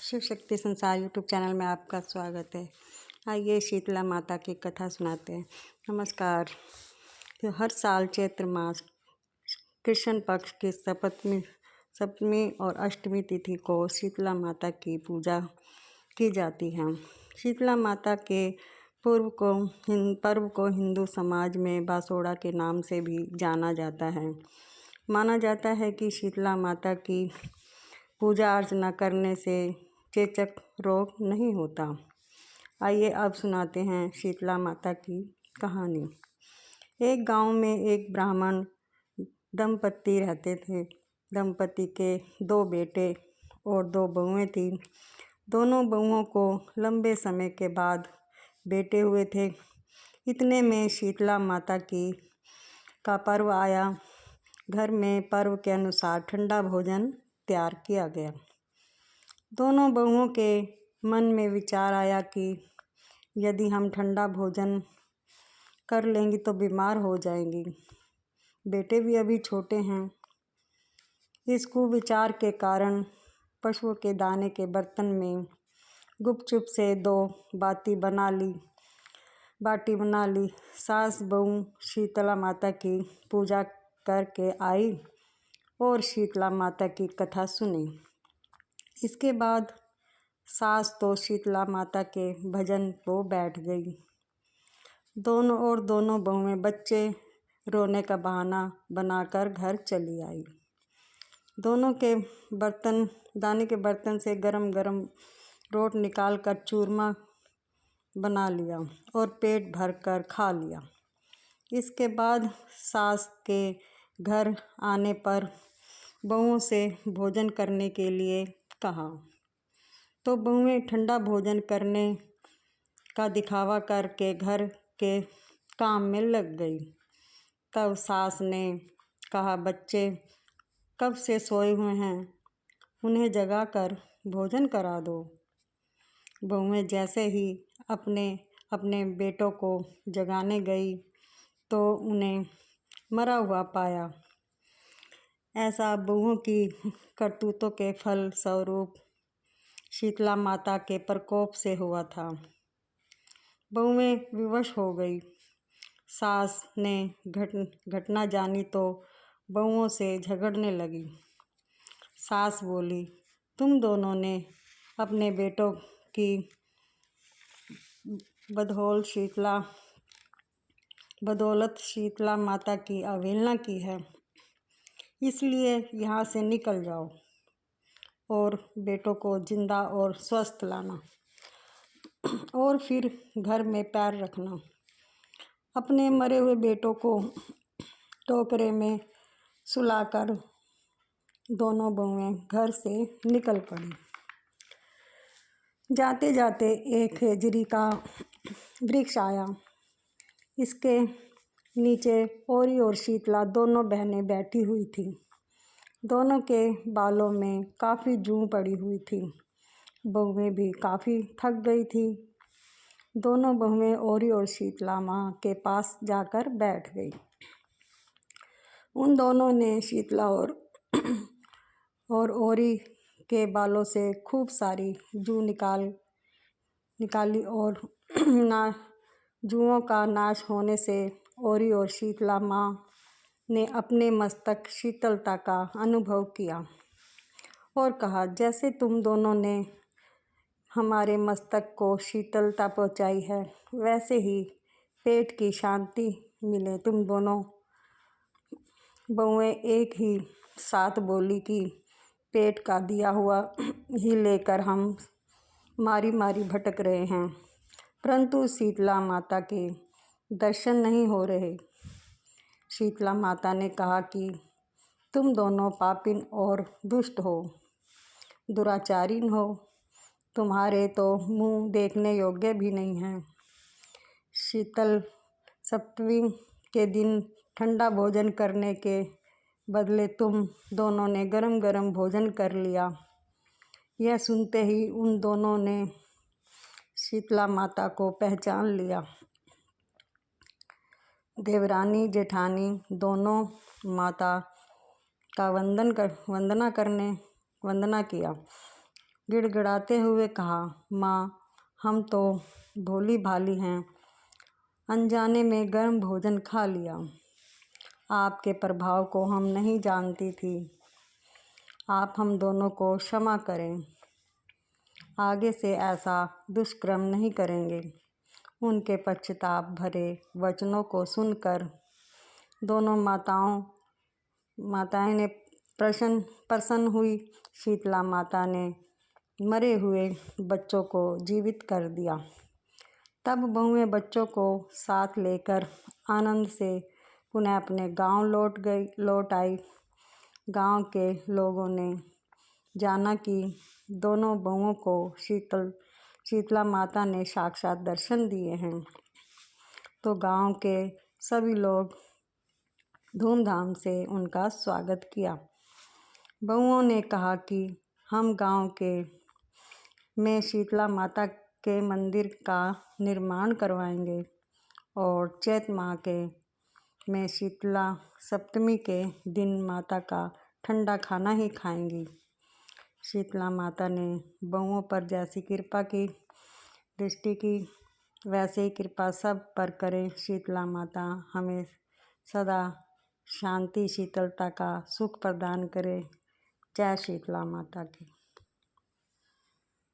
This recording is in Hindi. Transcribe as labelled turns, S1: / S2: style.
S1: शिव शक्ति संसार यूट्यूब चैनल में आपका स्वागत है। आइए शीतला माता की कथा सुनाते हैं। नमस्कार। तो हर साल चैत्र मास कृष्ण पक्ष की सप्तमी और अष्टमी तिथि को शीतला माता की पूजा की जाती है। शीतला माता के पर्व को हिंदू समाज में बासोड़ा के नाम से भी जाना जाता है। माना जाता है कि शीतला माता की पूजा अर्चना करने से चेचक रोग नहीं होता। आइए अब सुनाते हैं शीतला माता की कहानी। एक गांव में एक ब्राह्मण दंपति रहते थे। दंपति के 2 बेटे और 2 बहुएं थीं। दोनों बहुओं को लंबे समय के बाद बेटे हुए थे। इतने में शीतला माता का पर्व आया। घर में पर्व के अनुसार ठंडा भोजन तैयार किया गया। दोनों बहुओं के मन में विचार आया कि यदि हम ठंडा भोजन कर लेंगी तो बीमार हो जाएंगी। बेटे भी अभी छोटे हैं। इस कुविचार के कारण पशुओं के दाने के बर्तन में गुपचुप से 2 बाटी बना ली। सास बहू शीतला माता की पूजा करके आई और शीतला माता की कथा सुनी। इसके बाद सास तो शीतला माता के भजन को बैठ गई। दोनों बहुएं बच्चे रोने का बहाना बनाकर घर चली आई। दोनों के दाने के बर्तन से गरम गरम रोट निकाल कर चूरमा बना लिया और पेट भर कर खा लिया। इसके बाद सास के घर आने पर बहुओं से भोजन करने के लिए कहा तो बहुएं ठंडा भोजन करने का दिखावा करके घर के काम में लग गई। तब सास ने कहा, बच्चे कब से सोए हुए हैं, उन्हें जगा कर भोजन करा दो। बहुएं जैसे ही अपने बेटों को जगाने गई तो उन्हें मरा हुआ पाया। ऐसा बहुओं की करतूतों के फल स्वरूप शीतला माता के प्रकोप से हुआ था। बहुएं विवश हो गई। सास ने घटना जानी तो बहुओं से झगड़ने लगी। सास बोली, तुम दोनों ने अपने बेटों की बदौलत शीतला माता की अवहेलना की है, इसलिए यहाँ से निकल जाओ और बेटों को जिंदा और स्वस्थ लाना और फिर घर में पैर रखना। अपने मरे हुए बेटों को टोकरे में सुलाकर दोनों बहुएं घर से निकल पड़ी। जाते जाते एक खेजड़ी का वृक्ष आया। इसके नीचे औरी और शीतला दोनों बहनें बैठी हुई थीं। दोनों के बालों में काफ़ी जूं पड़ी हुई थी। बहुएं भी काफ़ी थक गई थी। दोनों बहुएं औरी और शीतला माँ के पास जाकर बैठ गई। उन दोनों ने शीतला और औरी के बालों से खूब सारी जूं निकाली और जुओं का नाश होने से औरी और शीतला माँ ने अपने मस्तक शीतलता का अनुभव किया और कहा, जैसे तुम दोनों ने हमारे मस्तक को शीतलता पहुँचाई है, वैसे ही पेट की शांति मिले। तुम दोनों बहुएं एक ही साथ बोली कि पेट का दिया हुआ ही लेकर हम मारी भटक रहे हैं, परंतु शीतला माता के दर्शन नहीं हो रहे। शीतला माता ने कहा कि तुम दोनों पापिन और दुष्ट हो, दुराचारीन हो। तुम्हारे तो मुंह देखने योग्य भी नहीं हैं। शीतल सप्तमी के दिन ठंडा भोजन करने के बदले तुम दोनों ने गरम गरम भोजन कर लिया। यह सुनते ही उन दोनों ने शीतला माता को पहचान लिया। देवरानी जेठानी दोनों माता का वंदना किया। गिड़गिड़ाते हुए कहा, माँ, हम तो भोली भाली हैं, अनजाने में गर्म भोजन खा लिया। आपके प्रभाव को हम नहीं जानती थी। आप हम दोनों को क्षमा करें। आगे से ऐसा दुष्कर्म नहीं करेंगे। उनके पश्चाताप भरे वचनों को सुनकर दोनों माताएं ने प्रसन्न हुई। शीतला माता ने मरे हुए बच्चों को जीवित कर दिया। तब बहुएं बच्चों को साथ लेकर आनंद से पुनः अपने गांव लौट आई। गांव के लोगों ने जाना कि दोनों बहुओं को शीतला माता ने साक्षात दर्शन दिए हैं, तो गांव के सभी लोग धूमधाम से उनका स्वागत किया। बहुओं ने कहा कि हम गांव में शीतला माता के मंदिर का निर्माण करवाएंगे और चैत माह में शीतला सप्तमी के दिन माता का ठंडा खाना ही खाएंगी। शीतला माता ने बहुओं पर जैसी कृपा की दृष्टि की, वैसे ही कृपा सब पर करे। शीतला माता हमें सदा शांति शीतलता का सुख प्रदान करे। जय शीतला माता की।